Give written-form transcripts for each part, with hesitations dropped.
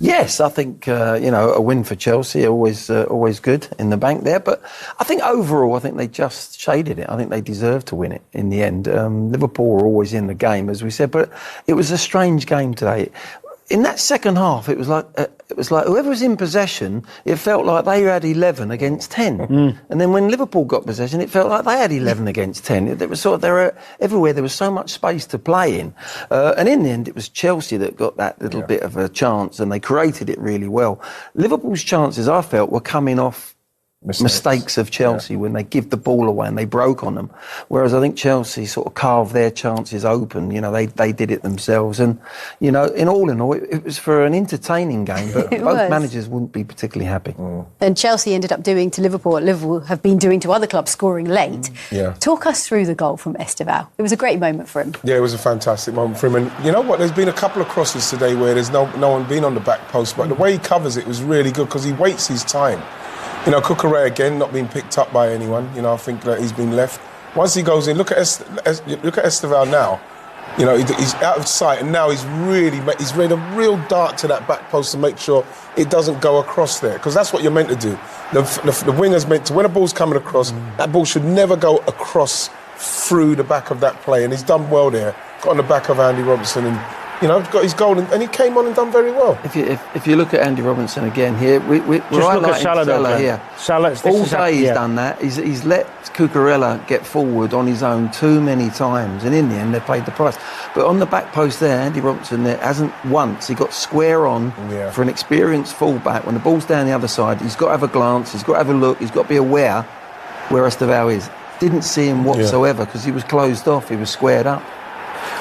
Yes, I think a win for Chelsea always good in the bank there. But I think overall, I think they just shaded it. I think they deserved to win it in the end. Liverpool were always in the game, as we said, but it was a strange game today. In that second half, it was like whoever was in possession, it felt like they had 11 against 10. And then when Liverpool got possession, it felt like they had 11 against 10. It was sort of everywhere. There was so much space to play in, and in the end, it was Chelsea that got that little bit of a chance, and they created it really well. Liverpool's chances, I felt, were coming off mistakes of Chelsea when they give the ball away and they broke on them. Whereas I think Chelsea sort of carved their chances open. They did it themselves. And, in all, it was for an entertaining game, but both managers wouldn't be particularly happy. And Chelsea ended up doing to Liverpool what Liverpool have been doing to other clubs, scoring late. Talk us through the goal from Estevao. It was a great moment for him. Yeah, it was a fantastic moment for him. And you know what? There's been a couple of crosses today where there's no one been on the back post, but the way he covers it was really good because he waits his time. Cucurella again not being picked up by anyone. I think that he's been left. Once he goes in, look at Estevao now. He's out of sight, and now he's made a real dart to that back post to make sure it doesn't go across there, because that's what you're meant to do. The winger's meant to, when a ball's coming across, that ball should never go across through the back of that play, and he's done well there. Got on the back of Andy Robertson and got his goal, and he came on and done very well. If you look at Andy Robertson again here, we're highlighting Salah here. All day he's done that. He's let Cucurella get forward on his own too many times, and in the end they paid the price. But on the back post there, Andy Robertson there hasn't once. He got square on for an experienced fullback. When the ball's down the other side, he's got to have a glance, he's got to have a look, he's got to be aware where Estevao is. Didn't see him whatsoever because he was closed off, he was squared up.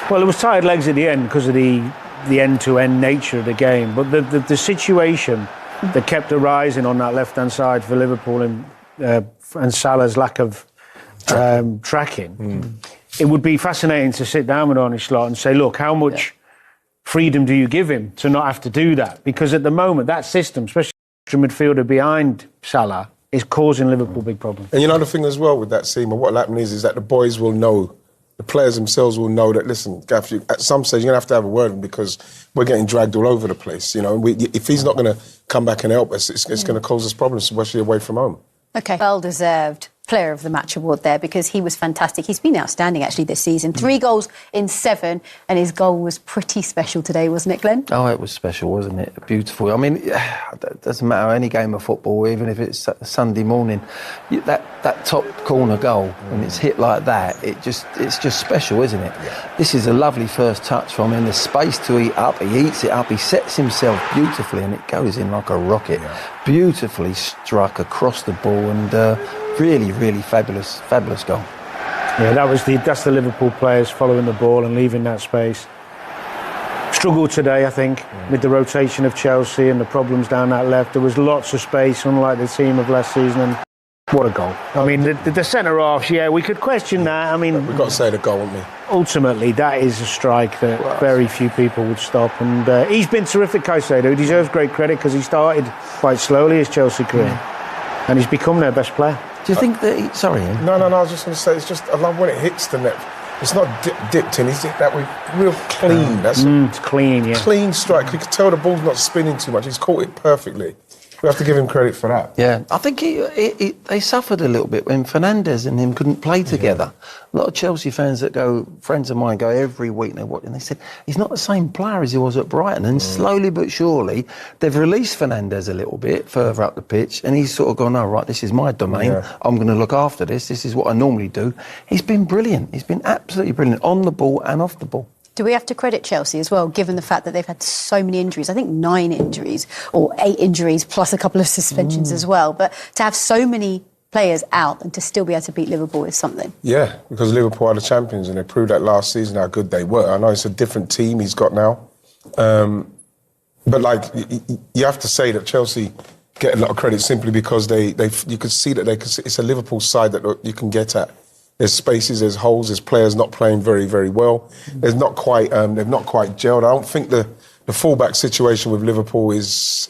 Well, it was tired legs at the end because of the end-to-end nature of the game. But the situation that kept arising on that left-hand side for Liverpool and Salah's lack of tracking, it would be fascinating to sit down with Arne Slot and say, look, how much freedom do you give him to not have to do that? Because at the moment, that system, especially the midfielder behind Salah, is causing Liverpool big problems. And the thing as well with that team, and what will happen is that the boys will know, the players themselves will know that, listen, Gaff, at some stage you're going to have a word with him because we're getting dragged all over the place. If he's not going to come back and help us, it's going to cause us problems, especially away from home. OK. Well-deserved Player of the Match award there because he was fantastic. He's been outstanding, actually, this season. 3 goals in 7, and his goal was pretty special today, wasn't it, Glenn? Oh, it was special, wasn't it? Beautiful. I mean, it doesn't matter any game of football, even if it's Sunday morning, that top corner goal, when it's hit like that, it's just special, isn't it? Yeah. This is a lovely first touch from him. There's space to eat up. He eats it up. He sets himself beautifully, and it goes in like a rocket. Yeah. Beautifully struck across the ball, and really, really fabulous goal. Yeah, that's the Liverpool players following the ball and leaving that space. Struggled today, I think, with the rotation of Chelsea and the problems down that left. There was lots of space, unlike the team of last season, and what a goal. I mean, the centre-halves, we could question that. I mean, we've got to say the goal, haven't we? Ultimately, that is a strike that very few people would stop. And he's been terrific, Caicedo. He deserves great credit because he started quite slowly his Chelsea career. And he's become their best player. Do you think that... Sorry, Ian. No, I was just going to say, it's just, I love when it hits the net. It's not dipped in, he's hit that with real clean. It's clean, yeah. Clean strike. You can tell the ball's not spinning too much. He's caught it perfectly. We have to give him credit for that. Yeah, I think they suffered a little bit when Fernandes and him couldn't play together. A lot of Chelsea fans friends of mine go every week and they watch, and they said he's not the same player as he was at Brighton. And slowly but surely they've released Fernandes a little bit further up the pitch, and he's sort of gone, oh right, this is my domain. Yeah. I'm going to look after this. This is what I normally do. He's been brilliant. He's been absolutely brilliant on the ball and off the ball. Do we have to credit Chelsea as well, given the fact that they've had so many injuries? I think 9 injuries, or 8 injuries, plus a couple of suspensions as well. But to have so many players out and to still be able to beat Liverpool is something. Yeah, because Liverpool are the champions and they proved that last season how good they were. I know it's a different team he's got now. But, you have to say that Chelsea get a lot of credit simply because you could see that it's a Liverpool side that you can get at. There's spaces, there's holes, there's players not playing very, very well. They've not quite gelled. I don't think the fullback situation with Liverpool is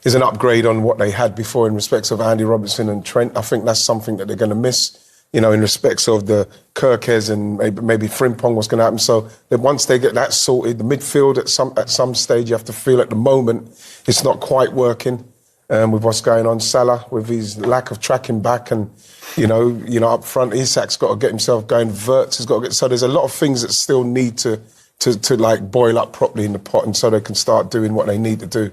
an upgrade on what they had before in respects of Andy Robertson and Trent. I think that's something that they're going to miss. you know, in respects of the Kirkes and maybe Frimpong, what's going to happen. So that once they get that sorted, the midfield at some stage, you have to feel at the moment it's not quite working with what's going on. Salah, with his lack of tracking back, and you know, up front, Isak's got to get himself going. Wirtz has got to get. So there's a lot of things that still need to like boil up properly in the pot, and so they can start doing what they need to do.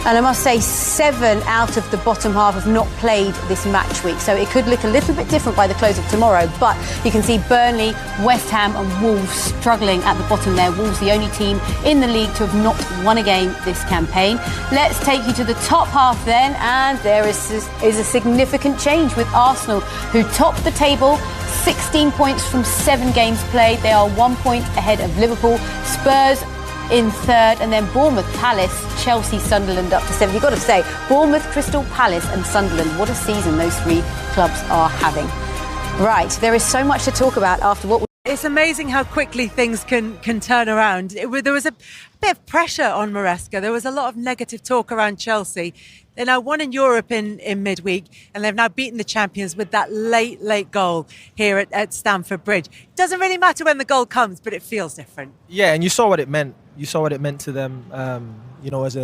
And I must say, 7 out of the bottom half have not played this match week. So it could look a little bit different by the close of tomorrow. But you can see Burnley, West Ham and Wolves struggling at the bottom there. Wolves, the only team in the league to have not won a game this campaign. Let's take you to the top half then. And there is a significant change with Arsenal, who top the table. 16 points from 7 games played. They are 1 point ahead of Liverpool. Spurs in third, and then Bournemouth, Palace, Chelsea, Sunderland up to 7. You've got to say, Bournemouth, Crystal Palace and Sunderland, what a season those 3 clubs are having. Right, there is so much to talk about after what... It's amazing how quickly things can turn around. There was a bit of pressure on Maresca. There was a lot of negative talk around Chelsea. They now won in Europe in midweek, and they've now beaten the champions with that late goal here at Stamford Bridge. Doesn't really matter when the goal comes, but it feels different. Yeah, and you saw what it meant. You saw what it meant to them, you know, as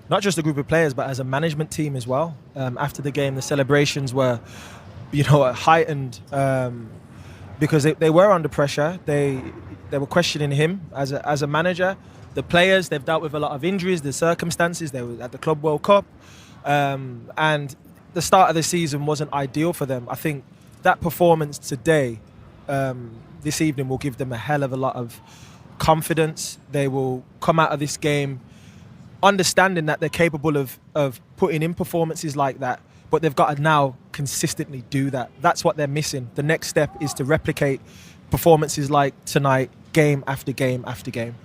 not just a group of players, but as a management team as well. After the game, the celebrations were, you know, heightened because they were under pressure. They were questioning him as a manager. The players, they've dealt with a lot of injuries, the circumstances. They were at the Club World Cup, and the start of the season wasn't ideal for them. I think that performance today, this evening, will give them a hell of a lot of confidence. They will come out of this game understanding that they're capable of putting in performances like that, but they've got to now consistently do that. That's what they're missing. The next step is to replicate performances like tonight, game after game after game.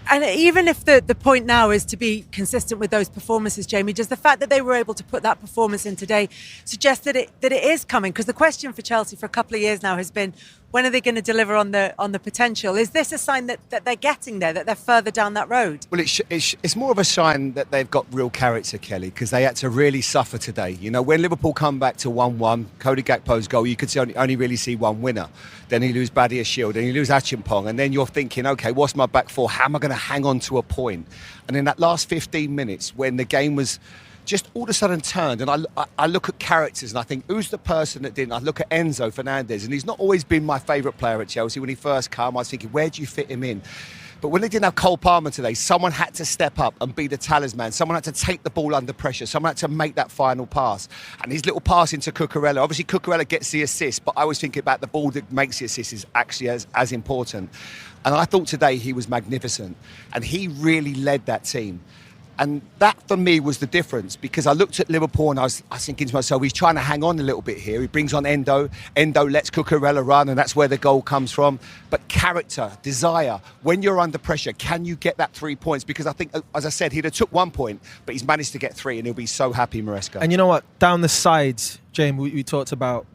And even if the point now is to be consistent with those performances, Jamie, does the fact that they were able to put that performance in today suggest that it is coming? Because the question for Chelsea for a couple of years now has been, when are they going to deliver on the potential? Is this a sign that they're getting there, that they're further down that road? Well, it's more of a sign that they've got real character, Kelly, because they had to really suffer today. You know, when Liverpool come back to 1-1, Cody Gakpo's goal, you could only really see one winner. Then you lose Badia Shield, and you lose Achimpong, and then you're thinking, OK, what's my back four? How am I going to hang on to a point? And in that last 15 minutes, when the game was just all of a sudden turned, and I look at characters and I think, who's the person that didn't? I look at Enzo Fernandez, and he's not always been my favourite player at Chelsea. When he first came, I was thinking, where do you fit him in? But when they didn't have Cole Palmer today, someone had to step up and be the talisman. Someone had to take the ball under pressure. Someone had to make that final pass. And his little pass into Cucurella, obviously Cucurella gets the assist, but I was thinking about the ball that makes the assist is actually as important. And I thought today he was magnificent. And he really led that team. And that, for me, was the difference, because I looked at Liverpool and I was thinking to myself, he's trying to hang on a little bit here. He brings on Endo. Endo lets Cucurella run, and that's where the goal comes from. But character, desire, when you're under pressure, can you get that 3 points? Because I think, as I said, he'd have took 1 point, but he's managed to get 3, and he'll be so happy, Maresca. And you know what? Down the sides, James, we talked about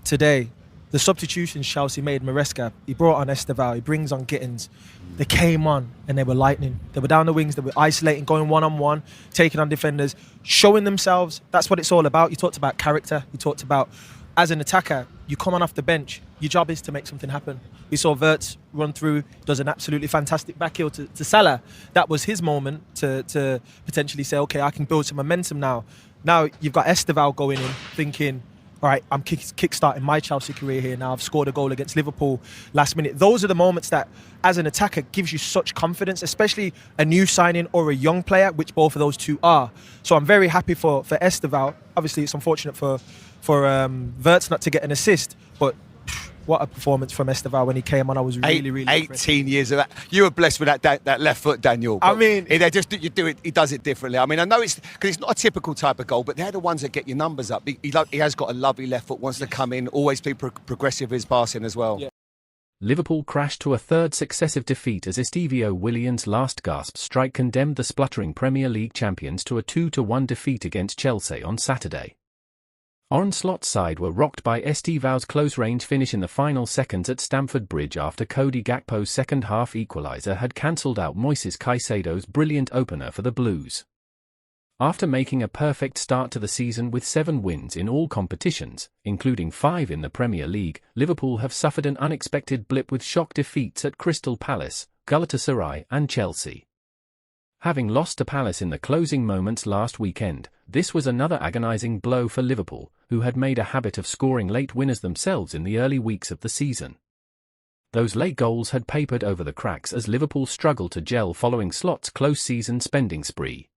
today, the substitutions Chelsea made, Maresca, he brought on Esteval, he brings on Gittins. They came on and they were lightning. They were down the wings, they were isolating, going one-on-one, taking on defenders, showing themselves. That's what it's all about. You talked about character. You talked about, as an attacker, you come on off the bench, your job is to make something happen. We saw Wirtz run through, does an absolutely fantastic back heel to Salah. That was his moment to potentially say, OK, I can build some momentum now. Now you've got Esteval going in, thinking, all right, I'm kick-starting my Chelsea career here now. I've scored a goal against Liverpool last minute. Those are the moments that, as an attacker, gives you such confidence, especially a new signing or a young player, which both of those two are. So I'm very happy for Esteval. Obviously, it's unfortunate for Wirtz not to get an assist, but what a performance from Esteval when he came on. I was really impressed. 18 years of that. You were blessed with that left foot, Daniel. I mean, he does it differently. I mean, I know it's because it's not a typical type of goal, but they're the ones that get your numbers up. He has got a lovely left foot, wants to come in, always be progressive with his passing as well. Yeah. Liverpool crashed to a third successive defeat as Estevao Willian's last gasp strike condemned the spluttering Premier League champions to a 2-1 defeat against Chelsea on Saturday. Onslaught's side were rocked by Estevao's close-range finish in the final seconds at Stamford Bridge after Cody Gakpo's second-half equaliser had cancelled out Moises Caicedo's brilliant opener for the Blues. After making a perfect start to the season with 7 wins in all competitions, including 5 in the Premier League, Liverpool have suffered an unexpected blip with shock defeats at Crystal Palace, Galatasaray and Chelsea. Having lost to Palace in the closing moments last weekend, this was another agonising blow for Liverpool, who had made a habit of scoring late winners themselves in the early weeks of the season. Those late goals had papered over the cracks as Liverpool struggled to gel following Slot's close season spending spree.